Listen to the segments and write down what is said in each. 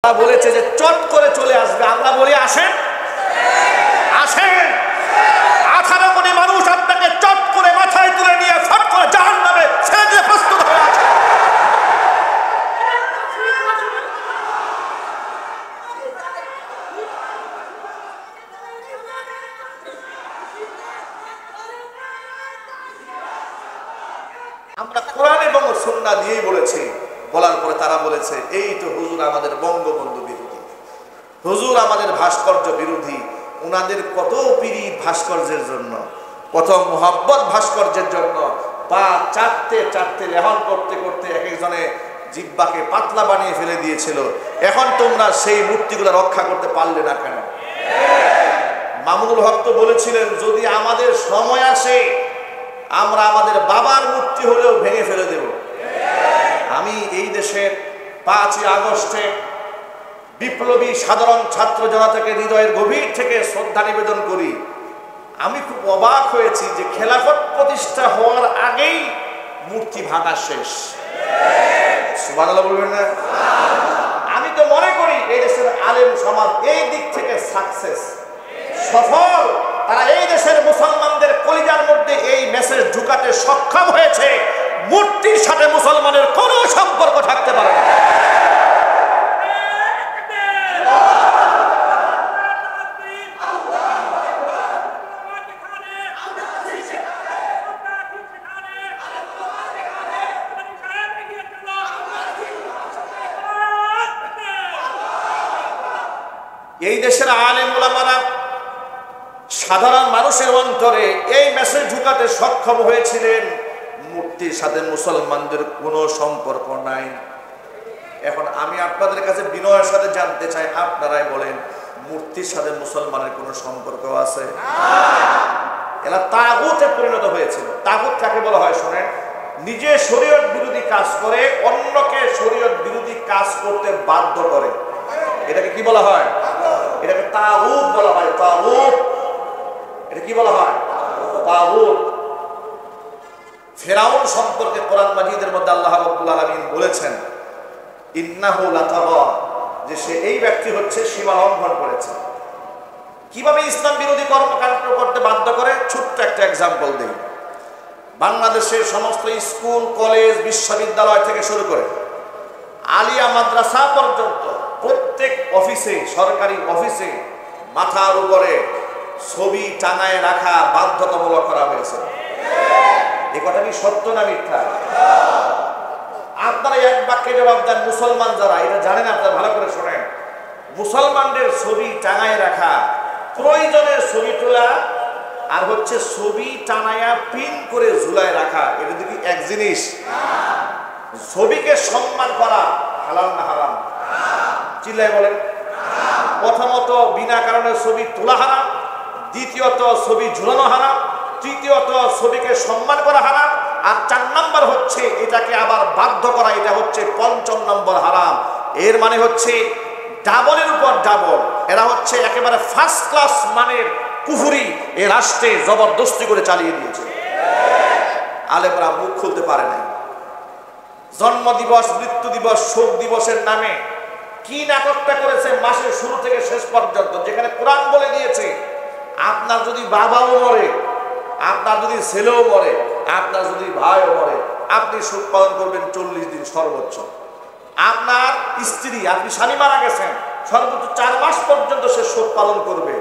বলেছে যে চট করে চলে আসবে, আমরা বলি আসেন আসেন। 18 কোটি মানুষ আপনাকে চট করে মাথায় তুলে নিয়ে ফট করে জাহান্নামে ছেড়ে দিয়ে প্রস্তুত হয়ে আছে। আমরা কোরআন এবং সুন্নাহ দিয়েই বলেছি, বলার পরে তারা বলেছে এই তো হুজুর আমাদের বঙ্গবন্ধু বিরোধী, হুজুর আমাদের ভাস্কর্য বিরোধী। উনাদের কত পীড়িত ভাস্কর্যের জন্য, কত মোহাব্বত ভাস্কর্যের জন্য, পা চাটতে চাটতে লেহন করতে করতে এক একজনে জিব্বাকে পাতলা বানিয়ে ফেলে দিয়েছিল। এখন তোমরা সেই মূর্তিগুলো রক্ষা করতে পারলে না কেন? মামুনুল হক তো বলেছিলেন যদি আমাদের সময় আসে আমরা আমাদের বাবার মূর্তি হলেও ভেঙে ফেলে দেব। আমি এই দেশের 5ই আগস্টে বিপ্লবী সাধারণ ছাত্র জনতাকে হৃদয়ের গভীর থেকে শ্রদ্ধা নিবেদন করি। আমি খুব অবাক হয়েছি যে খেলাফত প্রতিষ্ঠা হওয়ার আগেই মূর্তি ভাঙা শেষ। সুবহানাল্লাহ বলবেন না? আমি তো মনে করি এই দেশের আলেম সমাজ এই দিক থেকে সাকসেস, সফল। তারা এই দেশের মুসলমানদের কলিজার মধ্যে এই মেসেজ ঢুকাতে সক্ষম হয়েছে মূর্তির সাথে মুসলমানের কোনো সম্পর্ক থাকতে পারে না। এই দেশের আলেম উলামারা সাধারণ মানুষের অন্তরে এই মেসেজ ঢুকাতে সক্ষম হয়েছিলেন মূর্তির সাথে মুসলমানদের কোনো সম্পর্ক নাই। এখন আমি আপনাদের কাছে বিনয়ের সাথে জানতে চাই, আপনারাই বলেন মূর্তির সাথে মুসলমানের কোনো সম্পর্ক আছে? এরা তাগুতে পরিণত হয়েছিল। তাগুত কাকে বলা হয় শোনেন? নিজে শরীয়ত বিরোধী কাজ করে অন্যকে শরীয়ত বিরোধী কাজ করতে বাধ্য করে, এটাকে কি বলা হয়? এটাকে তাগুত বলা হয়। তাগুত, এটা কি বলা হয়? তাগুত। ফিরআউন সম্পর্কে কোরআন মাজিদের মধ্যে আল্লাহ রাব্বুল আলামিন বলেছেন ইন্নাহু লাতাগা, যে সে এই ব্যক্তি হচ্ছে সীমা লঙ্ঘন করেছে। কিভাবে ইসলাম বিরোধী কর্মকাণ্ড করতে বাধ্য করে? ছোট্ট একটা এক্সাম্পল দেই। বাংলাদেশের সমস্ত স্কুল, কলেজ, বিশ্ববিদ্যালয় থেকে শুরু করে আলিয়া মাদ্রাসা পর্যন্ত প্রত্যেক অফিসে, সরকারি অফিসে মাথার উপরে ছবি টাঙায় রাখা বাধ্যতামূলক করা হয়েছে। এই কথা কি সত্য না মিথ্যা? আপনারা এক বাক্যে জবাব দেন। মুসলমান যারা এটা জানেন, আপনারা ভালো করে শোনেন। মুসলমানদের ছবি টাঙায় রাখা, প্রয়োজনের ছবি তোলা, আর হচ্ছে ছবি টানায়া পিন করে ঝুলায় রাখা, এটা কি এক জিনিস? ছবিকে সম্মান করা হালাল না হারাম? চিল্লায় বলেন। প্রথমত বিনা কারণে ছবি তোলা হারাম, দ্বিতীয়ত ছবি ঝুলানো হারাম, তৃতীয়ত ছবিকে সম্মান করা হারাম, আর 4 নম্বর হচ্ছে এটাকে আবার বাধ্য করা, এটা হচ্ছে 5ম নম্বর হারাম। এর মানে হচ্ছে ডাবলের উপর ডাবল। এরা হচ্ছে একেবারে ফার্স্ট ক্লাস মানের কুফরি এ রাষ্ট্রে জবরদস্তি করে চালিয়ে দিয়েছে। আলেমরা মুখ খুলতে পারে নাই। জন্ম দিবস, মৃত্যু দিবস, শোক দিবসের নামে কি নাটকটা করেছে মাসের শুরু থেকে শেষ পর্যন্ত, যেখানে কোরআন বলে দিয়েছে আপনার যদি বাবাও মরে, আপনার যদি ছেলেও মরে, আপনার যদি ভাইও মরে, আপনি শোক পালন করবেন 40 দিন সর্বোচ্চ। আপনার স্ত্রী, আপনি স্বামী মারা গেছেন, সর্বোচ্চ 4 মাস পর্যন্ত সে শোক পালন করবে।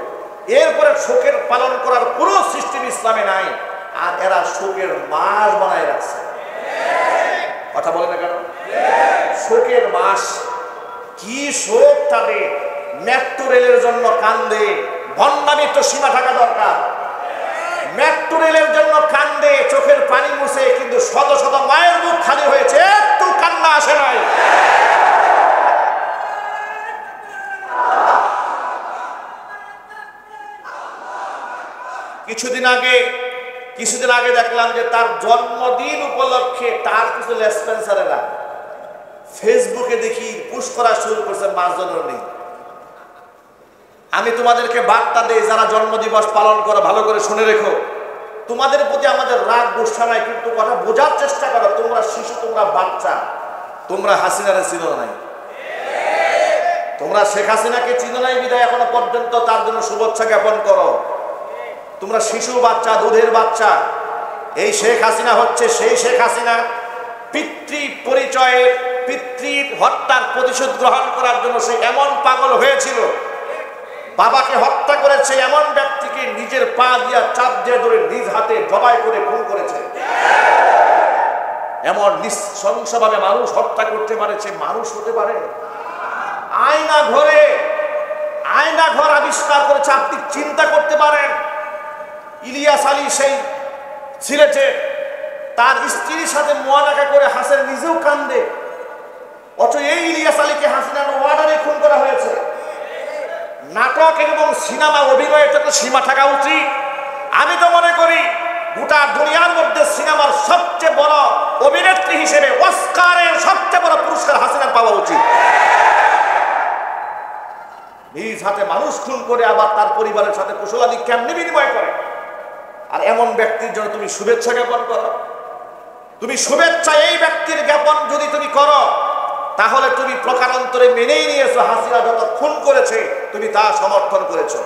এরপরে শোকের পালন করার পুরো সিস্টেম ইসলামে নাই, আর এরা শোকের মাস বানায় রাখছে। কথা বলে না কেন? শোকের মাস কি শোক তাদের! মেট্রো রেলের জন্য কান্দে, ভণ্ডামি তো সীমা থাকা দরকার। মেট্রো রেলের জন্য কান্দে, চোখের পানি মুছে, কিন্তু শত শত মায়ের মুখ খালি হয়েছে, একটু কান্না আসে নাই। কিছুদিন আগে দেখলাম যে তার জন্মদিন উপলক্ষে তার কিছু লেসপেন্সারেরা ফেসবুকে দেখি পোস্ট করা শুরু করছে মার্জনী। আমি তোমাদেরকে বার্তা দেই, যারা জন্মদিবস পালন করো ভালো করে শুনে রেখো, তোমাদের প্রতি আমাদের রাগ গুসা নাই, কিন্তু কথা বোঝার চেষ্টা করো। তোমরা শিশু, তোমরা বাচ্চা, তোমরা হাসিনারে চিনো নাই। তোমরা শেখ হাসিনাকে চিনো নাই বিদায় এখনো পর্যন্ত তার জন্য শুভেচ্ছা জ্ঞাপন করো। তোমরা শিশু বাচ্চা, দুধের বাচ্চা। এই শেখ হাসিনা হচ্ছে সেই শেখ হাসিনা পিতৃ পরিচয়ে পিতৃর হত্যার প্রতিশোধ গ্রহণ করার জন্য সে এমন পাগল হয়েছিল, বাবাকে হত্যা করেছে এমন ব্যক্তিকে নিজের পা দিয়া চাপ দিয়ে ধরে নিজ হাতে জবাই করে খুন করেছে। এমন নৃশংসভাবে মানুষ হত্যা করতে পারেছে, মানুষ হতে পারে। আয়না ঘর আবিষ্কার করেছে। আপনি চিন্তা করতে পারেন, ইলিয়াস আলী সেই সিলেটে তার স্ত্রীর সাথে মোয়ানাকা করে হাসেন, নিজেও কান্দে। অথচ এই ইলিয়াস আলীকে হাসিনার ওয়ার্ডারে খুন করা হয়েছে। নাটক এবং সিনেমা অভিনয়ের তো সীমা থাকা উচিত। আমি তো মনে করি গোটা দুনিয়ার মধ্যে সিনেমার সবচেয়ে বড় অভিনেত্রী হিসেবে অস্কারের সবচেয়ে বড় পুরস্কার হাসিনার পাওয়া উচিত। নিজ হাতে মানুষ খুন করে আবার তার পরিবারের সাথে কুশলাদি কেমনি বিনিময় করে। আর এমন ব্যক্তির জন্য তুমি শুভেচ্ছা জ্ঞাপন করো। তুমি শুভেচ্ছা এই ব্যক্তির জ্ঞাপন যদি তুমি করো, তাহলে তুমি প্রকারান্তরে মেনেই নিয়েছো হাসিনা যত খুন করেছে তুমি তা সমর্থন করেছো।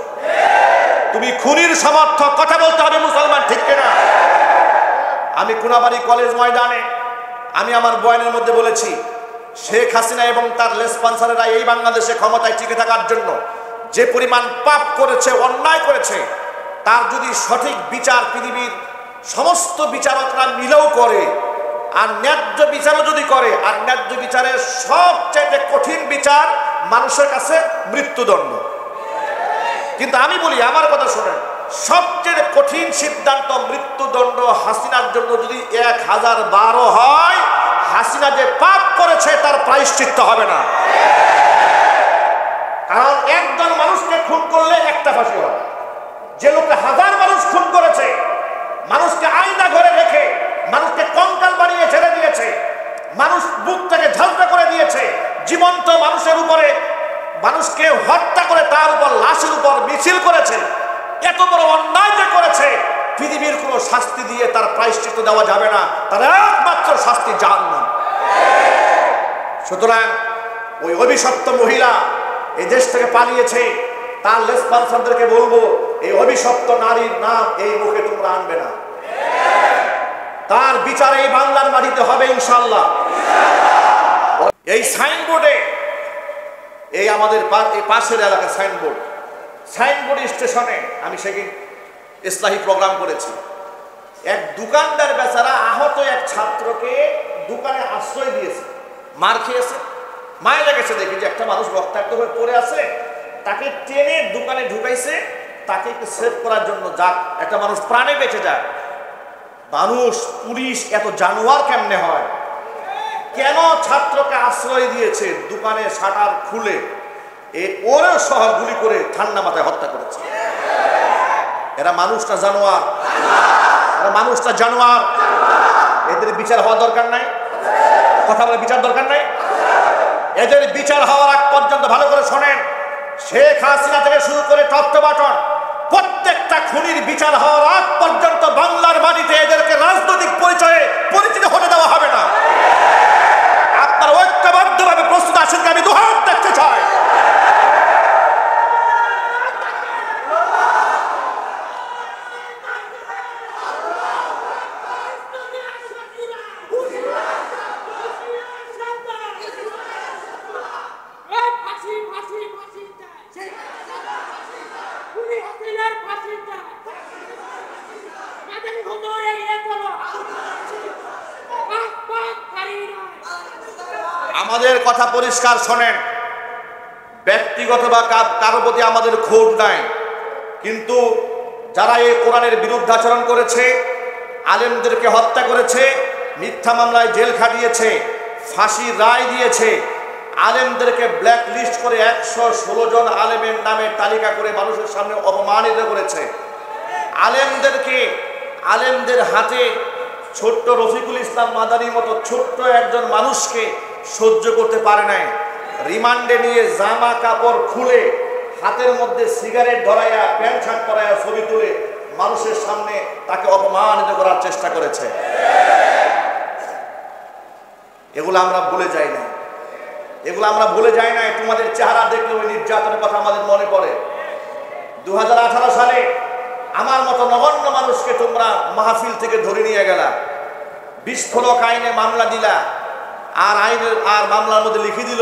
তুমি খুনির সমর্থক। কথা বলতে হবে মুসলমান, ঠিক কিনা? আমি কোনাবাড়ি কলেজ ময়দানে আমি আমার বয়ানের মধ্যে বলেছি, শেখ হাসিনা এবং তার লেসপন্সারেরা এই বাংলাদেশে ক্ষমতায় টিকে থাকার জন্য যে পরিমাণ পাপ করেছে, অন্যায় করেছে, তার যদি সঠিক বিচার পৃথিবীর সমস্ত বিচারকরা মিলেও করে, আর ন্যায্য বিচারও যদি করে, আর ন্যায্য বিচারের সবচেয়ে কঠিন বিচার মানুষের কাছে মৃত্যুদণ্ড। কিন্তু আমি বলি, আমার কথা শোনেন, সবচেয়ে কঠিন সিদ্ধান্ত মৃত্যুদণ্ড হাসিনার জন্য যদি 1012 হয়, হাসিনা যে পাপ করেছে তার প্রায়শ্চিত্ত হবে না। কারণ একজন মানুষকে খুন করলে একটা ফাঁসি হয়। যে লোকটা 1000 মানুষ খুন করেছে, মানুষকে আয়না ঘরে রেখে মানুষকে কঙ্কাল বানিয়ে ছেড়ে দিয়েছে, মানুষ বুক থেকে ঝালটা করে দিয়েছে, জীবন্ত মানুষের উপরে মানুষকে হত্যা করে তার উপর লাশের উপর মিছিল করেছে, এত বড় অন্যায় যে করেছে, পৃথিবীর কোনো শাস্তি দিয়ে তার প্রায়শ্চিত্ত দেওয়া যাবে না। তার একমাত্র শাস্তি জাহান্নাম। সুতরাং ওই অভিশপ্ত মহিলা এই দেশ থেকে পালিয়েছে, তার লেসপন্সারদেরকে বলবো, এই অভিশপ্ত নারীর নাম এই মুখে তোমরা আনবে না। তার বিচার এই বাংলার মাটিতে হবে ইনশাআল্লাহ। এই সাইনবোর্ডে, এই আমাদের পাশের এলাকার সাইনবোর্ড স্টেশনে আমি সেদিন ইসলাহি প্রোগ্রাম করেছি। এক দোকানদার বেচারা আহত এক ছাত্রকে দোকানে আশ্রয় দিয়েছে, মার খেয়েছে, মায়ে লেগেছে দেখি যে একটা মানুষ রক্তাক্ত হয়ে পড়ে আছে, তাকে টেনে দোকানে ঢুকাইছে, তাকে একটু সেভ করার জন্য, যাক একটা মানুষ প্রাণে বেঁচে যায়। মানুষ, পুলিশ এত জানোয়ার কেমনে হয়? কেন ছাত্রকে আশ্রয় দিয়েছে? দোকানে শাটার খুলে ওরেও সহ গুলি করে ঠান্ডা মাথায় হত্যা করেছে। এরা মানুষটা জানোয়ার, এরা মানুষটা জানোয়ার। এদের বিচার হওয়া দরকার নাই? কথা বলে বিচার দরকার নাই? এদের বিচার হওয়ার আগ পর্যন্ত ভালো করে শোনেন, শেখ হাসিনা থেকে শুরু করে টপ টু বটম প্রত্যেকটা খুনির বিচার হওয়ার আগ পর্যন্ত বাংলার মাটিতে এদেরকে রাজনৈতিক পরিচয়ে পরিচিত হতে দেওয়া হবে না। আপনার ঐক্যবদ্ধভাবে প্রস্তুত আছেন? আমি দুহাত দেখতে চাই। আমাদের কথা পরিষ্কার শোনেন, ব্যক্তিগত বা কারো প্রতি আমাদের ক্ষোভ নাই, কিন্তু যারা এই কোরআনের বিরুদ্ধাচরণ করেছে, আলেমদেরকে হত্যা করেছে, মিথ্যা মামলায় জেল খাটিয়েছে, ফাঁসির রায় দিয়েছে, আলেমদেরকে ব্ল্যাক লিস্ট করে 116 জন আলেমের নামে তালিকা করে মানুষের সামনে অপমানিত করেছে, আলেমদের হাতে ছোট্ট রফিকুল ইসলাম মাদানির মতো ছোট্ট একজন মানুষকে সহ্য করতে পারে নাই, রিমান্ডে নিয়ে জামা কাপড় খুলে হাতের মধ্যে সিগারেট ধরাইয়া প্যান্ট শার্ট পরাইয়া ছবি তুলে মানুষের সামনে তাকে অপমানিত করার চেষ্টা করেছে। এগুলো আমরা ভুলে যাই না। এগুলো আমরা ভুলে যাই না। তোমাদের চেহারা দেখলে ওই নির্যাতনের কথা আমাদের মনে পড়ে। 2018 সালে আমার মতো নগণ্য মানুষকে তোমরা মাহফিল থেকে ধরে নিয়ে গেলা, বিস্ফোরক আইনে মামলা দিলা, আর মামলার মধ্যে লিখে দিল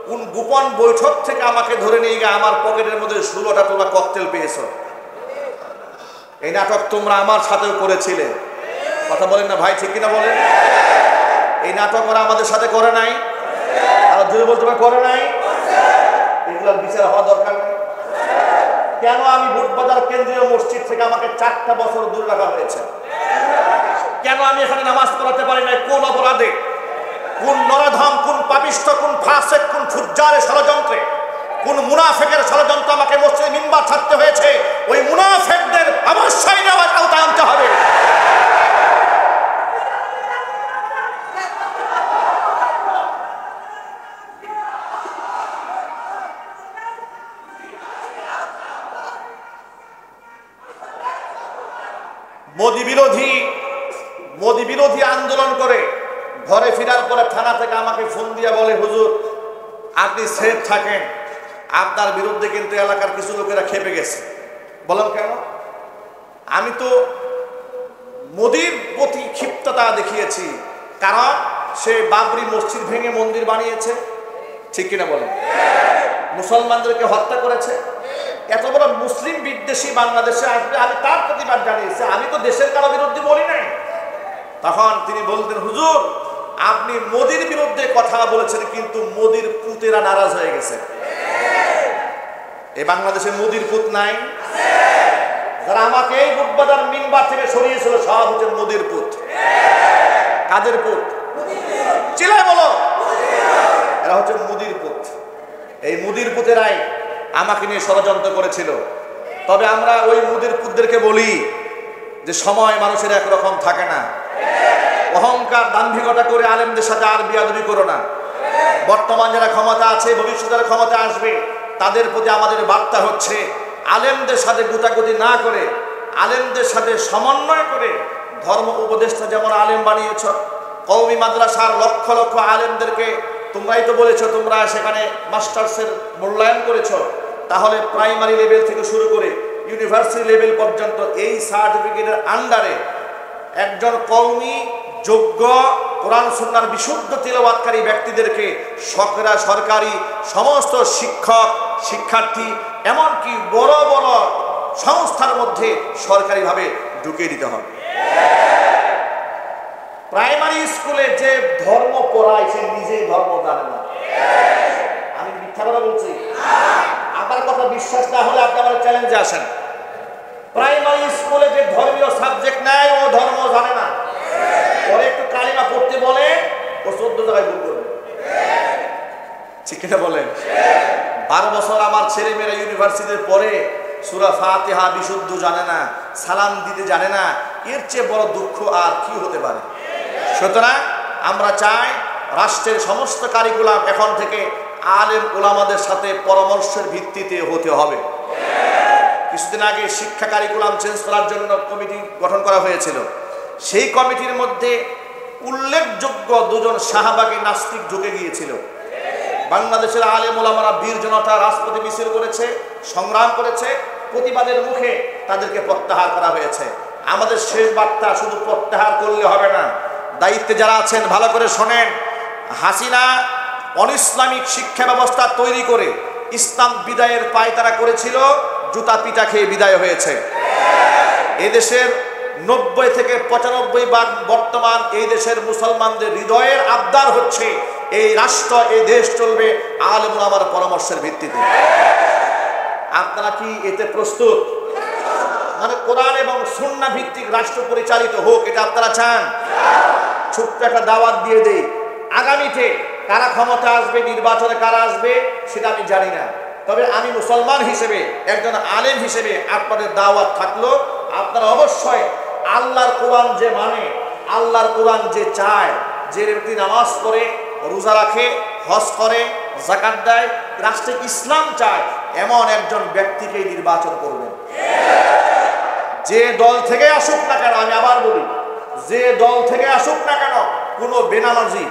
কোন গোপন বৈঠক থেকে আমাকে ধরে নিয়ে গিয়ে আমার পকেটের মধ্যে 16টা তোমরা ককটেল পেয়েছো। এই নাটক তোমরা আমার সাথেও করেছিলে। কথা বলেন না ভাই, ঠিক কিনা বলেন? এই নাটক ওরা আমাদের সাথে করে নাই? আর যদি বলতে করে নাই, এগুলোর বিচার হওয়া দরকার নেই। কেন আমি বুটবাজার কেন্দ্রীয় মসজিদ থেকে আমাকে 4টা বছর দূরে রাখা হয়েছে? কেন আমি এখানে নামাজ পড়াতে পারি নাই? কোন অপরাধে, কোন নরধম, কোন পাপিষ্ঠ, কোন ফাসেক, কোন ফুজ্জারের ষড়যন্ত্রে, কোন মুনাফেকের ষড়যন্ত্র আমাকে মসজিদে মিম্বার ছাড়তে হয়েছে? ওই মুনাফেকদের অবশ্যই নেওয়ার আওতায় আনতে হবে। মোদি বিরোধী আন্দোলন করে ঘরে ফেরার পরে থানা থেকে আমাকে ফোন দিয়ে বলে, হুজুর আপনি সেফ থাকেন, আপনার বিরুদ্ধে কিন্তু এলাকার কিছু লোকেরা খেপে গেছে। বলেন কেন? আমি তো মোদির প্রতি ক্ষিপ্ততা দেখিয়েছি, কারণ সে বাবরি মসজিদ ভেঙে মন্দির বানিয়েছে, ঠিক কিনা বলেন? মুসলমানদেরকে হত্যা করেছে। এত বড় মুসলিম বিদ্বেষী বাংলাদেশে আসবে, আমি তার প্রতিবাদ জানিয়েছি, আমি তো দেশের কারো বিরুদ্ধে বলি নাই। তখন তিনি বলতেন, হুজুর আপনি মোদির বিরুদ্ধে কথা বলেছেন, কিন্তু মোদির পুতেরা নারাজ হয়ে গেছে। এই বাংলাদেশে মোদির পুত নাই? যারা আমাকে এই বুটবাজার মিম্বার থেকে সরিয়েছিল সব হচ্ছে মোদির পুত। কাদের পুত? চিল্লায় বলো। এরা হচ্ছে মোদির পুত। এই মোদির পুতেরাই আমাকে নিয়ে ষড়যন্ত্র করেছিল। তবে আমরা ওই মোদির পুতদেরকে বলি যে সময় মানুষের একরকম থাকে না। অহংকার দাম্ভিকতা করে আলেমদের সাথে আর বিয়াদবি করো না। বর্তমান যারা ক্ষমতা আছে, ভবিষ্যতে যারা ক্ষমতা আসবে, তাদের প্রতি আমাদের বার্তা হচ্ছে আলেমদের সাথে গুতাগুতি না করে, আলেমদের সাথে সমন্বয় করে, ধর্ম উপদেষ্টা যেমন আলেম বানিয়েছ, কওমি মাদ্রাসার লক্ষ লক্ষ আলেমদেরকে তোমরাই তো বলেছ তোমরা সেখানে মাস্টার্সের মূল্যায়ন করেছ, তাহলে প্রাইমারি লেভেল থেকে শুরু করে ইউনিভার্সিটি লেভেল পর্যন্ত এই সার্টিফিকেটের আন্ডারে একজন কওমি যোগ্য কোরআন সুন্নাহর বিশুদ্ধ তিলাওয়াতকারী ব্যক্তিদেরকে সরকারি সমস্ত শিক্ষক, শিক্ষার্থী, এমনকি বড় বড় সংস্থার মধ্যে সরকারিভাবে ঢুকিয়ে দিতে হবে। প্রাইমারি স্কুলে যে ধর্ম পড়ায় সে নিজেই ধর্ম জানে না। আমি মিথ্যা কথা বলছি? আমার কথা বিশ্বাস না হলে আপনি আমার চ্যালেঞ্জে আসেন। প্রাইমারি স্কুলে যে ধর্মীয় সাবজেক্ট নেয় ও ধর্ম জানে না। ওরে একটু কালিমা পড়তে বলে, ও 14 জায়গায় ভুল করবে। ঠিক কিনা বলেন? 12 বছর আমার ছেলেমেয়েরা ইউনিভার্সিটির পরে সূরা ফাতিহা বিশুদ্ধ জানে না, সালাম দিতে জানে না। এর চেয়ে বড় দুঃখ আর কি হতে পারে? সুতরাং আমরা চাই রাষ্ট্রের সমস্ত কারিকুলাম এখন থেকে আলেম ওলামাদের সাথে পরামর্শের ভিত্তিতে হতে হবে। কিছুদিন আগে শিক্ষা কারিকুলাম চেঞ্জ করার জন্য কমিটি গঠন করা হয়েছিল। সেই কমিটির মধ্যে উল্লেখযোগ্য 2 জন শাহবাগে নাস্তিক ঢুকে গিয়েছিল। বাংলাদেশের আলেম ওলামারা বীর জনতা রাজপথে মিছিল করেছে, সংগ্রাম করেছে, প্রতিবাদের মুখে তাদেরকে প্রত্যাহার করা হয়েছে। আমাদের শেষ বার্তা শুধু প্রত্যাহার করলে হবে না, দায়িত্বে যারা আছেন ভালো করে শোনেন। হাসিনা অনিসলামিক শিক্ষা ব্যবস্থা তৈরি করে ইসলাম বিদায়ের পায়তারা করেছিল, জুতা পিটা খেয়ে বিদায় হয়েছে। এদেশের 90 থেকে 95% বর্তমান এই দেশের মুসলমানদের হৃদয়ের আবদার হচ্ছে এই রাষ্ট্র, এই দেশ চলবে আলেম ওলামার পরামর্শের ভিত্তিতে। আপনারা কি এতে প্রস্তুত? মানে কোরআন এবং সুন্নাহ ভিত্তিক রাষ্ট্র পরিচালিত হোক, এটা আপনারা চান? ছোট্ট একটা দাওয়াত দিয়ে দেই, আগামীতে কারা ক্ষমতা আসবে, নির্বাচনে কারা আসবে সেটা আমি জানি না, তবে আমি মুসলমান হিসেবে, একজন আলেম হিসেবে আপনাদের দাওয়াত থাকলো, আপনারা অবশ্যই আল্লাহর কোরআন যে মানে, আল্লাহর কোরআন যে চায়, যে ব্যক্তি নামাজ পড়ে, রোজা রাখে, হজ করে, যাকাত দেয়, রাষ্ট্রে ইসলাম চায়, এমন একজন ব্যক্তিকে নির্বাচন করবেন। যে দল থেকে আসুক না কেন, আমি আবার বলি, যে দল থেকে আসুক না কেন, কোনো বেনামাজি,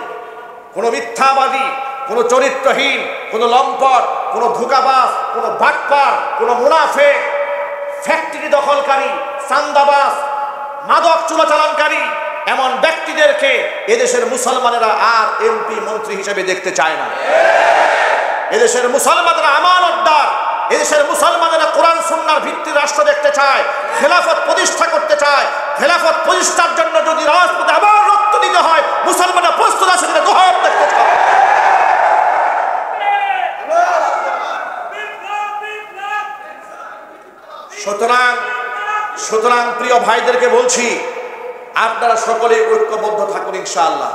কোনো মিথ্যাবাদী, কোনো চরিত্রহীন, কোনো লম্পট, কোনো ধোঁকাবাজ, কোনো বাটপার, কোনো মুনাফিক, ফ্যাক্টরি দখলকারী, চাঁদাবাজ, মাদক চোরাচালানকারী এমন ব্যক্তিদেরকে এদেশের মুসলমানেরা আর এমপি মন্ত্রী হিসেবে দেখতে চায় না। এদেশের মুসলমানেরা আমানতদার, এদেশের মুসলমানেরা কোরআন সুন্নাহর ভিত্তির রাষ্ট্র দেখতে চায়, খেলাফত প্রতিষ্ঠা করতে চায়। খেলাফত প্রতিষ্ঠার জন্য যদি রাজপথে আবার রক্ত দিতে হয়, মুসলমানরা প্রস্তুত আছে কিনা দুহাত দেখতে চায়। সুতরাং প্রিয় ভাইদেরকে বলছি, আপনারা সকলে ঐক্যবদ্ধ থাকুন ইনশাআল্লাহ।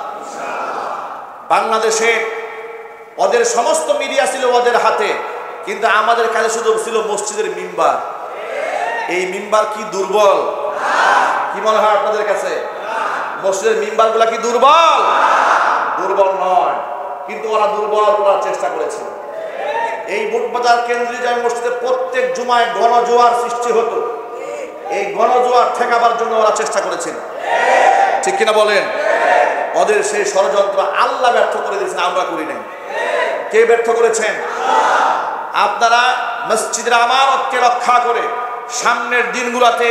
বাংলাদেশে ওদের সমস্ত মিডিয়া ছিল ওদের হাতে, কিন্তু আমাদের কাছে শুধু ছিল মসজিদের মিম্বার। এই মিম্বার কি দুর্বল? কি মনে হয় আপনাদের কাছে? মসজিদের মিম্বার গুলা কি দুর্বল? দুর্বল নয়, কিন্তু ওরা দুর্বল করার চেষ্টা করেছিল। এই বুটবাজার কেন্দ্রীয় জামে মসজিদে প্রত্যেক জুমায় গণজোয়ার সৃষ্টি হতো। এই গণজোয়ার ঠেকাবার জন্য ওরা চেষ্টা করেছিল, ঠিক কিনা বলেন? ওদের সেই ষড়যন্ত্র আল্লাহ ব্যর্থ করে দিয়েছেন, আমরা করি নাই। কে ব্যর্থ করেছেন? আপনারা মসজিদের আমানতকে রক্ষা করে সামনের দিনগুলোতে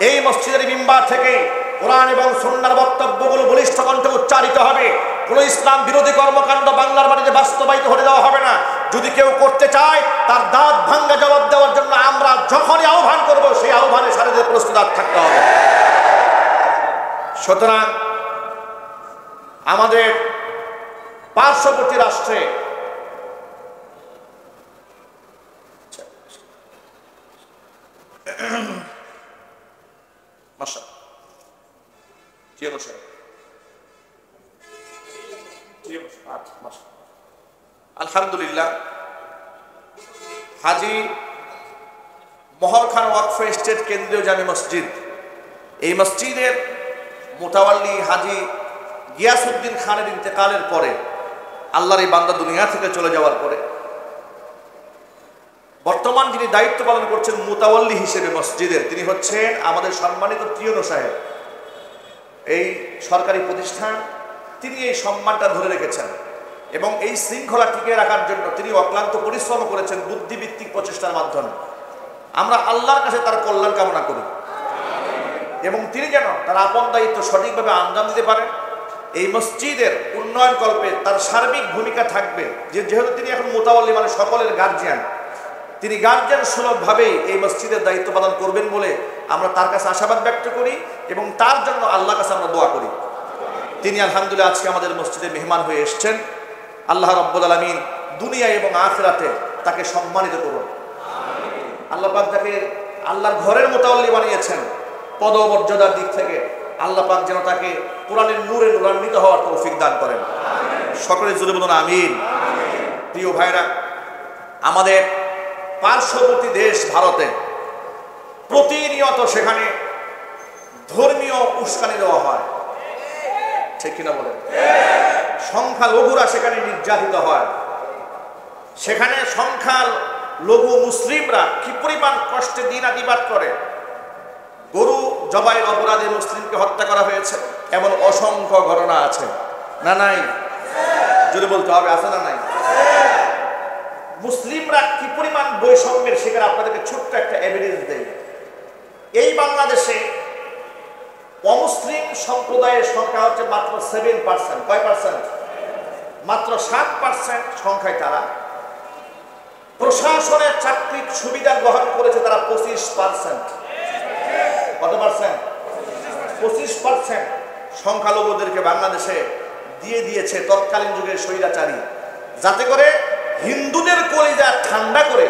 এই মসজিদের মিম্বার থেকে কোরআন এবং সুন্নাহর বক্তব্যগুলো বলিষ্ঠ কণ্ঠে উচ্চারিত হবে। কোন ইসলাম বিরোধী কর্মকাণ্ড বাংলার বাড়িতে বাস্তবায়িত হতে দেওয়া হবে না। যদি কেউ করতে চায়, তার দাঁত ভাঙ্গা জবাব দেওয়ার জন্য আমরা যখনই আহ্বান করব, সেই আহ্বানে সাথে প্রস্তুত থাকতে হবে। সুতরাং আমাদের পার্শ্ববর্তী রাষ্ট্রে আলহামদুলিল্লাহ হাজী মহর খান ওয়াকফ এস্টেট কেন্দ্রীয় জামে মসজিদ, এই মসজিদের মোতাওয়াল্লি হাজী গিয়াসউদ্দিন খানের ইন্তেকালের পরে, আল্লাহর এই বান্দা দুনিয়া থেকে চলে যাওয়ার পরে, বর্তমান যিনি দায়িত্ব পালন করছেন মোতাওয়াল্লি হিসেবে মসজিদের, তিনি হচ্ছেন আমাদের সম্মানিত টিউনো সাহেব। এই সরকারি প্রতিষ্ঠান, তিনি এই সম্মানটা ধরে রেখেছেন এবং এই শৃঙ্খলা টিকিয়ে রাখার জন্য তিনি অক্লান্ত পরিশ্রম করেছেন বুদ্ধিভিত্তিক প্রচেষ্টার মাধ্যমে। আমরা আল্লাহর কাছে তার কল্যাণ কামনা করি এবং তিনি যেন তার আপন দায়িত্ব সঠিকভাবে আঞ্জাম দিতে পারেন। এই মসজিদের উন্নয়ন কল্পে তার সার্বিক ভূমিকা থাকবে, যেহেতু তিনি এখন মোতাওয়াল্লি মানে সকলের গার্জিয়ান, তিনি গার্জিয়ান সুলভভাবে এই মসজিদের দায়িত্ব পালন করবেন বলে আমরা তার কাছে আশাবাদ ব্যক্ত করি এবং তার জন্য আল্লাহর কাছে আমরা দোয়া করি। তিনি আলহামদুলিল্লাহ আজকে আমাদের মসজিদে মেহমান হয়ে এসেছেন। আল্লাহ রাব্বুল আলামিন দুনিয়া এবং আখিরাতে তাকে সম্মানিত করুন। আল্লাহ পাক তাকে আল্লাহর ঘরের মোতাওয়াল্লি বানিয়েছেন, পদমর্যাদার দিক থেকে আল্লাহ পাক যেন তাকে কোরআনের নূরে নূরান্বিত হওয়ার তৌফিক দান করেন। সকলে জোরে বলুন আমিন। প্রিয় ভাইরা, আমাদের পার্শ্ববর্তী দেশ ভারতে প্রতিনিয়ত সেখানে ধর্মীয় উস্কানি দেওয়া হয়, ঠিক কিনা বলেন? সংখ্যালঘুরা সেখানে নির্যাতিত হয়। সেখানে সংখ্যালঘু মুসলিমরা কি পরিমাণ কষ্টে দিনাতিপাত করে। গরু জবাইয়ের অপরাধে মুসলিমকে হত্যা করা হয়েছে, এমন অসংখ্য ঘটনা আছে না নাই? যদি বলতে হবে আছে না নাই? মুসলিমরা কি পরিমাণ বৈষম্যের শিকার আপনাদেরকে ছোট্ট একটা এভিডেন্স দেয়। এই বাংলাদেশে অমুসলিম সম্প্রদায়ের সংখ্যা হচ্ছে মাত্র 7%। কয় পার্সেন্ট? মাত্র 7% সংখ্যায় তারা। প্রশাসনের চাকরির সুবিধা গ্রহণ করেছে তারা 25%। কত পার্সেন্ট? 25% সংখ্যালঘুদেরকে বাংলাদেশে দিয়ে দিয়েছে তৎকালীন যুগের স্বৈরাচারী, যাতে করে হিন্দুদের কলিজা ঠান্ডা করে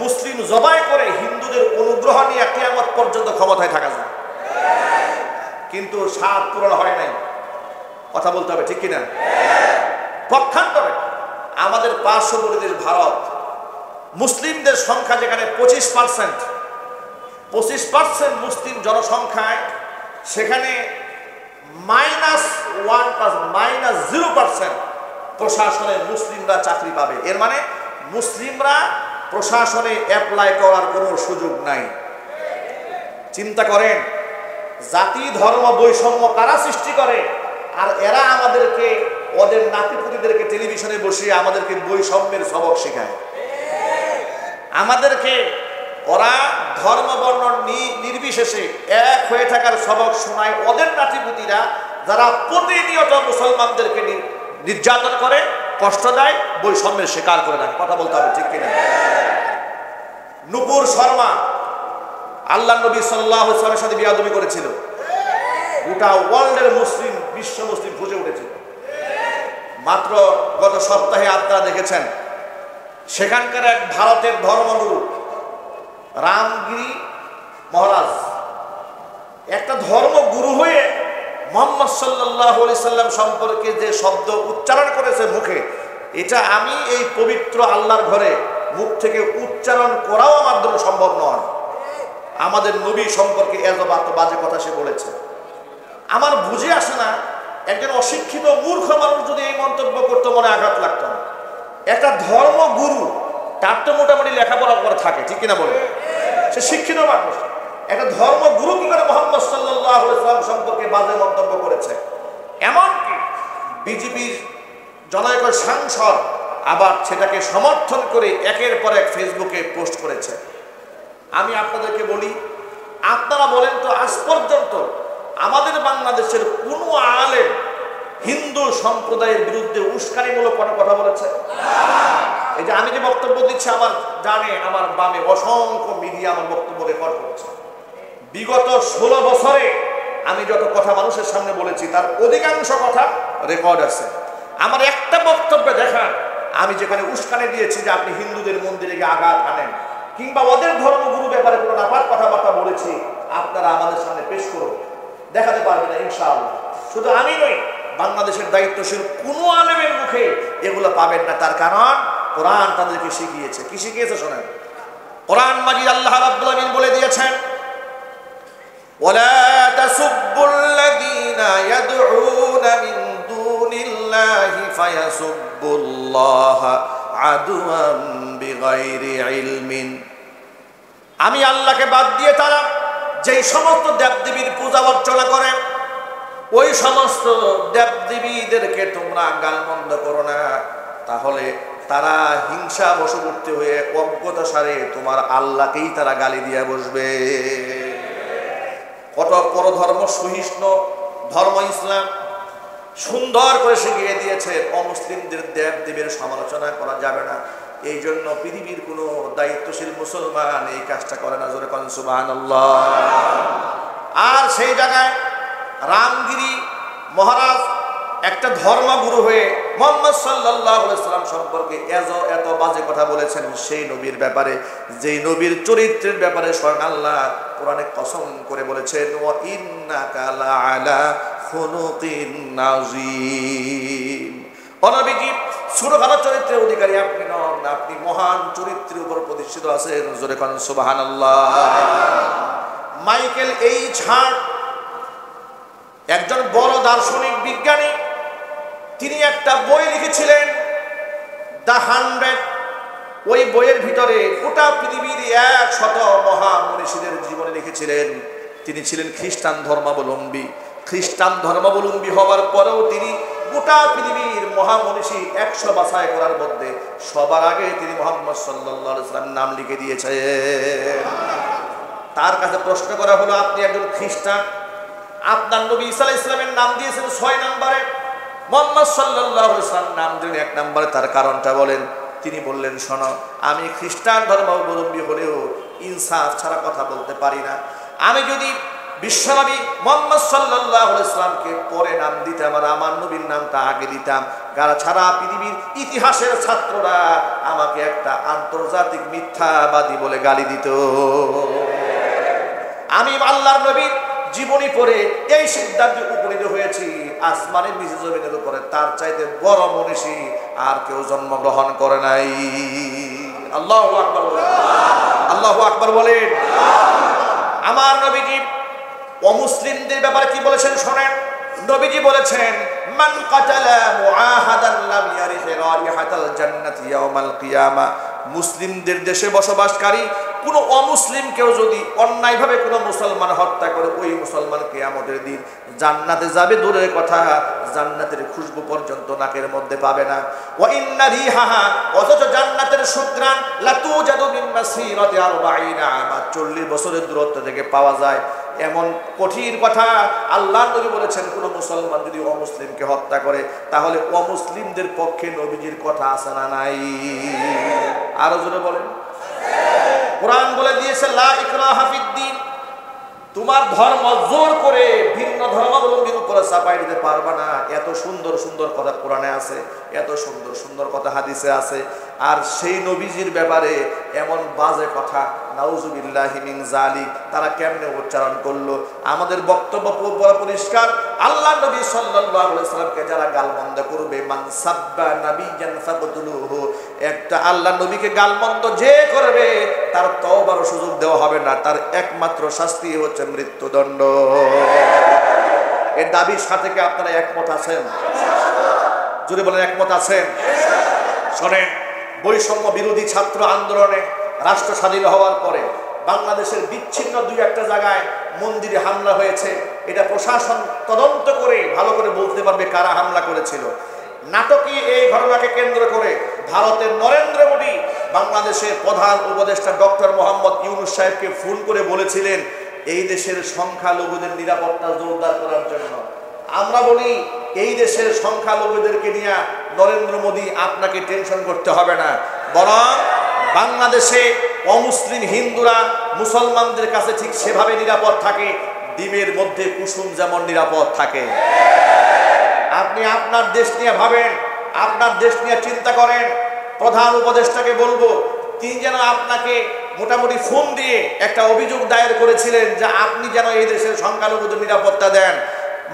মুসলিম জবাই করে হিন্দুদের অনুগ্রহ নিয়ে কিয়ামত পর্যন্ত ক্ষমতায় থাকা যায়। কিন্তু স্বাদ পূরণ হয় নাই, কথা বলতে হবে, ঠিক কিনা? পক্ষান্তরে আমাদের পার্শ্ববর্তী দেশ ভারত, মুসলিমদের সংখ্যা যেখানে 25% মুসলিম জনসংখ্যায়, সেখানে -1% প্রশাসনে মুসলিমরা চাকরি পাবে। এর মানে মুসলিমরা প্রশাসনে অ্যাপ্লাই করার কোনো সুযোগ নাই। চিন্তা করেন, জাতি ধর্ম বৈষম্য কারা সৃষ্টি করে? আর এরা আমাদেরকে ওদের নাতিপুতিদেরকে টেলিভিশনে বসিয়ে আমাদেরকে বৈষম্যের সবক শেখায়। আমাদেরকে ওরা ধর্ম বর্ণ নির্বিশেষে এক হয়ে থাকার সবক শোনায় ওদের নাতিপুতিরা, যারা প্রতিনিয়ত মুসলমানদেরকে নির্যাতন করে, কষ্ট দেয়, বৈষম্যের শিকার করে না। কথা বলতে হবে, ঠিক কিনা? নূপুর শর্মা আল্লাহ নবী সাল্লাল্লাহু আলাইহি ওয়াসাল্লামের সাথে বিয়াদবি করেছিল। গোটা ওয়ার্ল্ডের মুসলিম, বিশ্ব মুসলিম ফুঁসে উঠেছিল। মাত্র গত সপ্তাহে আপনারা দেখেছেন সেখানকার এক ভারতের ধর্মগুরু রামগিরি মহারাজ একটা ধর্মগুরু হয়ে মুহাম্মদ সাল্লাল্লাহু আলাইহি সাল্লাম সম্পর্কে যে শব্দ উচ্চারণ করেছে মুখে, এটা আমি এই পবিত্র আল্লাহর ঘরে মুখ থেকে উচ্চারণ করাও আমার জন্য সম্ভব নয়। আমাদের নবী সম্পর্কে এত বাজে কথা সে বলেছে। আমার বুঝে আসে না, একজন অশিক্ষিত মূর্খ মানুষ যদি এই মন্তব্য করতে মনে আঘাত লাগতো না। একটা ধর্মগুরু, তার তো মোটামুটি লেখাপড়া করে থাকে, ঠিক কিনা বলে? সে শিক্ষিত মানুষ। একটা ধর্মগুরু কি করে মুহাম্মদ সাল্লাল্লাহু আলাইহি ওয়াসাল্লাম সম্পর্কে বাজে মন্তব্য করেছে? এমনকি বিজেপির জনৈক সাংসদ আবার সেটাকে সমর্থন করে একের পর এক ফেসবুকে পোস্ট করেছে। আমি আপনাদেরকে বলি, আপনারা বলেন তো আজ পর্যন্ত আমাদের বাংলাদেশের কোনো আলেম হিন্দু সম্প্রদায়ের বিরুদ্ধে উস্কানিমূলক কোনো কথা বলেছে? এই যে আমি যে বক্তব্য দিচ্ছি, আমার জানে আমার বামে অসংখ্য মিডিয়া আমার বক্তব্য রেকর্ড করছে। বিগত 16 বছরে আমি যত কথা মানুষের সামনে বলেছি তার অধিকাংশ কথা রেকর্ড আছে। আমার একটা বক্তব্যে দেখান আমি যেখানে উস্কানি দিয়েছি যে আপনি হিন্দুদের মন্দিরে গিয়ে আঘাত আনেন, কিংবা ওদের ধর্মগুরু ব্যাপারে কোনো নাপাক কথাবার্তা বলেছি, আপনারা আমাদের সামনে পেশ করুন। দেখাতে পারবে না ইনশাআল্লাহ। শুধু আমি নই, বাংলাদেশের দায়িত্বশীল কোনো আলেমের মুখে এগুলো পাবেন না। তার কারণ কোরআন তাদেরকে শিখিয়েছে। কি শিখিয়েছে শোনেন। কোরআন মাজিদ আল্লাহ রাব্বুল আমিন বলে দিয়েছেন, ওয়ালা তাসুব্বুল্লাযীনা ইয়াদউনা মিন দুনিল্লাহি ফায়াসুব্বুল্লাহা আদওয়ান বিগাইরি ইলমিন। আমি আল্লাহকে বাদ দিয়ে তারা যেই সমস্ত দেবদেবীর পূজা অর্চনা করে, ওই সমস্ত দেবদেবীদেরকে তোমরা গালমন্দ করো না, তাহলে তারা হিংসা বশবর্তী হয়ে অজ্ঞতা সারে তোমার আল্লাহকেই তারা গালি দিয়ে বসবে। কত পরধর্ম সহিষ্ণু ধর্ম ইসলাম সুন্দর করে শিখিয়ে দিয়েছে, অমুসলিমদের দেবদেবীর সমালোচনা করা যাবে না। এই জন্য পৃথিবীর কোনো দায়িত্বশীল মুসলমান এই কাজটা করে না। জোরে কোন সুবহানাল্লাহ। আর সেই জায়গায় রামগিরি মহারাজ একটা ধর্মগুরু হয়ে মুহাম্মদ সাল্লাল্লাহু আলাইহি সাল্লাম সম্পর্কে এত বাজে কথা বলেছেন, সেই নবীর ব্যাপারে, যেই নবীর চরিত্রের ব্যাপারে স্বয়ং আল্লাহ কোরআনে কসম করে বলেছেন, ওয়া ইন্নাকা লাআলা খুলুকিন নাযীম। ও নবীজি, ছোটখাটো চরিত্রের অধিকারী আপনি নন, আপনি মহান চরিত্রের উপর প্রতিষ্ঠিত আছেন। জোরে কোন সুবহানাল্লাহ। মাইকেল এইচ হার্ট একজন বড় দার্শনিক বিজ্ঞানী, তিনি একটা বই লিখেছিলেন দ্য 100। ওই বইয়ের ভিতরে গোটা পৃথিবীর 100 মহামনীষীদের জীবনে লিখেছিলেন। তিনি ছিলেন খ্রিস্টান ধর্মাবলম্বী। খ্রিস্টান ধর্মাবলম্বী হওয়ার পরেও তিনি গোটা পৃথিবীর মহামনীষী 100 বাছাই করার মধ্যে সবার আগে তিনি মুহাম্মদ সাল্লাল্লাহু আলাইহি ওয়াসাল্লাম নাম লিখে দিয়েছেন। তার কাছে প্রশ্ন করা হলো, আপনি একজন খ্রিস্টান, আপনার নবী ঈসা আলাইহিস সালামের নাম দিয়েছেন 6 নম্বরে, মুহাম্মদ সাল্লাল্লাহু আলাইহি ওয়াসাল্লাম নাম দিলেন 1 নম্বরে, তার কারণটা বলেন। তিনি বললেন, শোনো, আমি খ্রিস্টান ধর্মাবলম্বী হলেও ইনসাফ ছাড়া কথা বলতে পারি না। আমি যদি বিশ্বনবী মুহাম্মদ সাল্লাল্লাহু আলাইহি ওয়াসাল্লামকে পরে নাম দিতাম আর আমার নবীর নামটা আগে দিতাম, যারা ছাড়া পৃথিবীর ইতিহাসের ছাত্ররা আমাকে একটা আন্তর্জাতিক মিথ্যাবাদী বলে গালি দিত। আমি আল্লাহর নবীর জীবনী পড়ে এই সিদ্ধান্তে উপনীত হয়েছি, আসমানের নিচে জমিনের উপরে তার চাইতে বড় মনীষী আর কেউ জন্মগ্রহণ করে নাই। আল্লাহু আকবার বলেন, আল্লাহু আকবার বলেন। আমার নবীজি অমুসলিমদের ব্যাপারে কি বলেছেন শোনেন। নবীজি বলেছেন, মান কাতালা মুআহাদান লাম ইয়ারিহ রাইহাতাল জান্নাতি ইয়াউমাল কিয়ামা মুসলিমদের দেশে বসবাসকারী কোনো অমুসলিম কেউ যদি অন্যায়ভাবে কোনো মুসলমান হত্যা করে, ওই মুসলমান কিয়ামতের দিন জান্নাতে যাবে দূরের কথা, জান্নাতের খুশবু পর্যন্ত নাকের মধ্যে পাবে না। ওয়া ইন্না রিহাহা, অথচ জান্নাতের সুঘ্রাণ লাতুজাদু মিন মাসিরাতি 40 আমা, 40 বছরের দূরত্ব থেকে পাওয়া যায়। এমন কঠিন কথা আল্লাহ নবী বলেছেন, কোন মুসলমান যদি অমুসলিমকে হত্যা করে তাহলে অমুসলিমদের পক্ষে নবীজির কথা আছে না নাই? আরো জোরে বলেন। কোরআন বলে দিয়েছে লা ইকরাহা ফিদ্দিন, তোমার ধর্ম জোর করে ভিন্ন ধর্মাবলম্বীর উপরে চাপাই দিতে পারবা না। এত সুন্দর সুন্দর কথা কোরআনে আছে, এত সুন্দর সুন্দর কথা হাদিসে আছে, আর সেই নবীজির ব্যাপারে এমন বাজে কথা, নাউজুবিল্লাহি মিন যালিক, তারা কেমনে উচ্চারণ করলো? আমাদের বক্তব্য পরিষ্কার, আল্লাহ নবী সাল্লাল্লাহু আলাইহি সাল্লামকে যারা গালমন্দ করবে, মান সাব্বা নাবিয়ান ফাকতুলুহু, একটা আল্লাহ নবীকে গালমন্দ যে করবে তার তওবার সুযোগ দেওয়া হবে না, তার একমাত্র শাস্তি হচ্ছে মৃত্যুদণ্ড। এর দাবির সাথে কি আপনারা একমত আছেন? যদি বলেন একমত আছেন। শোনেন, বৈষম্য বিরোধী ছাত্র আন্দোলনে রাষ্ট্র স্বাধীন হওয়ার পরে বাংলাদেশের বিচ্ছিন্ন দুই একটা জায়গায় মন্দিরে হামলা হয়েছে। এটা প্রশাসন তদন্ত করে ভালো করে বলতে পারবে কারা হামলা করেছিল। নাটকীয় এই ঘটনাকে কেন্দ্র করে ভারতের নরেন্দ্র মোদী বাংলাদেশের প্রধান উপদেষ্টা ডক্টর মোহাম্মদ ইউনূস সাহেবকে ফোন করে বলেছিলেন এই দেশের সংখ্যালঘুদের নিরাপত্তা জোরদার করার জন্য। আমরা বলি এই দেশের সংখ্যালঘুদেরকে নিয়ে নরেন্দ্র মোদী আপনাকে টেনশন করতে হবে না, বরং বাংলাদেশে অমুসলিম হিন্দুরা মুসলমানদের কাছে ঠিক সেভাবে নিরাপদ থাকে, ডিমের মধ্যে কুসুম যেমন নিরাপদ থাকে। আপনি আপনার দেশ নিয়ে ভাবেন, আপনার দেশ নিয়ে চিন্তা করেন। প্রধান উপদেষ্টাকে বলবো, তিনি যেন আপনাকে মোটামুটি ফোন দিয়ে একটা অভিযোগ দায়ের করেছিলেন যে আপনি যেন এই দেশের সংখ্যালঘুদের নিরাপত্তা দেন।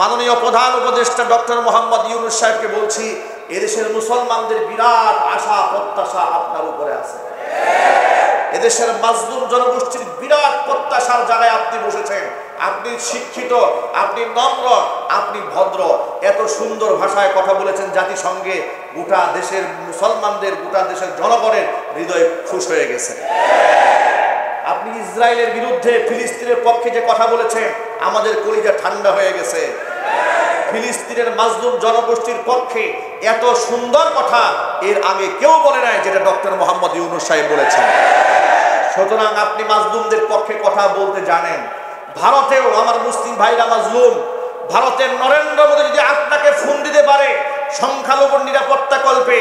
মাননীয় প্রধান উপদেষ্টা ডক্টর মোহাম্মদ ইউনূস সাহেবকে বলছি, এদেশের মুসলমানদের বিরাট আশা প্রত্যাশা আপনার উপরে আছে। এদেশের মাজলুম জনগোষ্ঠীর বিরাট প্রত্যাশার জায়গায় আপনি বসেছেন। আপনি শিক্ষিত, আপনি নম্র, আপনি ভদ্র, এত সুন্দর ভাষায় কথা বলেছেন জাতিসংঘে, গোটা দেশের মুসলমানদের, গোটা দেশের জনগণের হৃদয় খুশ হয়ে গেছে। আপনি ইসরায়েলের বিরুদ্ধে ফিলিস্তিনের পক্ষে যে কথা বলেছেন, আমাদের কলিজা ঠান্ডা হয়ে গেছে। ফিলিস্তিনের মাজলুম জনগোষ্ঠীর পক্ষে এত সুন্দর কথা এর আগে কেউ বলে নাই যেটা ডক্টর মোহাম্মদ ইউনূস সাহেব বলেছেন। সুতরাং আপনি মাজলুমদের পক্ষে কথা বলতে জানেন। ভারতেও আমার মুসলিম ভাইরা মাজলুম, ভারতের নরেন্দ্র মোদী যদি আপনাকে ফোন দিতে পারে সংখ্যালঘুর নিরাপত্তা কল্পে,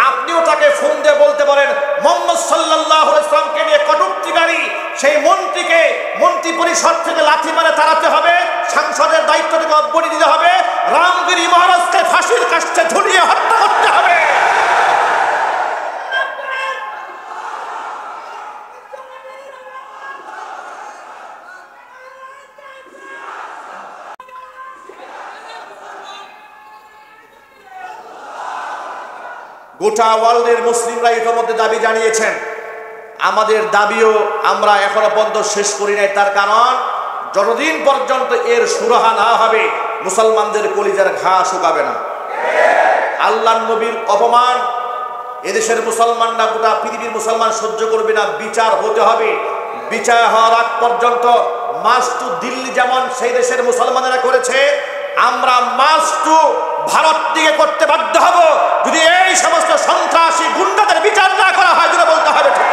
আপনিও তাকে ফোন দিয়ে বলতে পারেন মুহাম্মদ সাল্লাল্লাহু আলাইহি ওয়াসাল্লামকে নিয়ে কটূক্তিকারী সেই মন্ত্রীকে মন্ত্রী পরিষদ থেকে লাথি মারে তাড়াতে হবে, সংসদের দায়িত্ব থেকে অব্যাহতি দিতে হবে, রামগিরি মহারাজকে ফাঁসির কাস্টে ঝুলিয়ে হত্যা করতে হবে। গোটা ওয়ার্ল্ডের মুসলিমরা ইতিমধ্যে দাবি জানিয়েছেন। আমাদের দাবিও আমরা এখনো পর্যন্ত শেষ করি নাই, তার কারণ যতদিন পর্যন্ত এর সুরাহা না হবে মুসলমানদের কলিজার ঘা শুকাবে না। আল্লাহর নবীর অপমান এদেশের মুসলমানরা, গোটা পৃথিবীর মুসলমান সহ্য করবে না। বিচার হতে হবে। বিচার হওয়ার আগ পর্যন্ত মাস টু দিল্লি যেমন সেই দেশের মুসলমানেরা করেছে, আমরা মাস টু ভারত দিকে করতে বাধ্য হব যদি এই সমস্ত সন্ত্রাসী গুন্ডাদের বিচার না করা হয়। যেটা বলতে হবে ঠিক।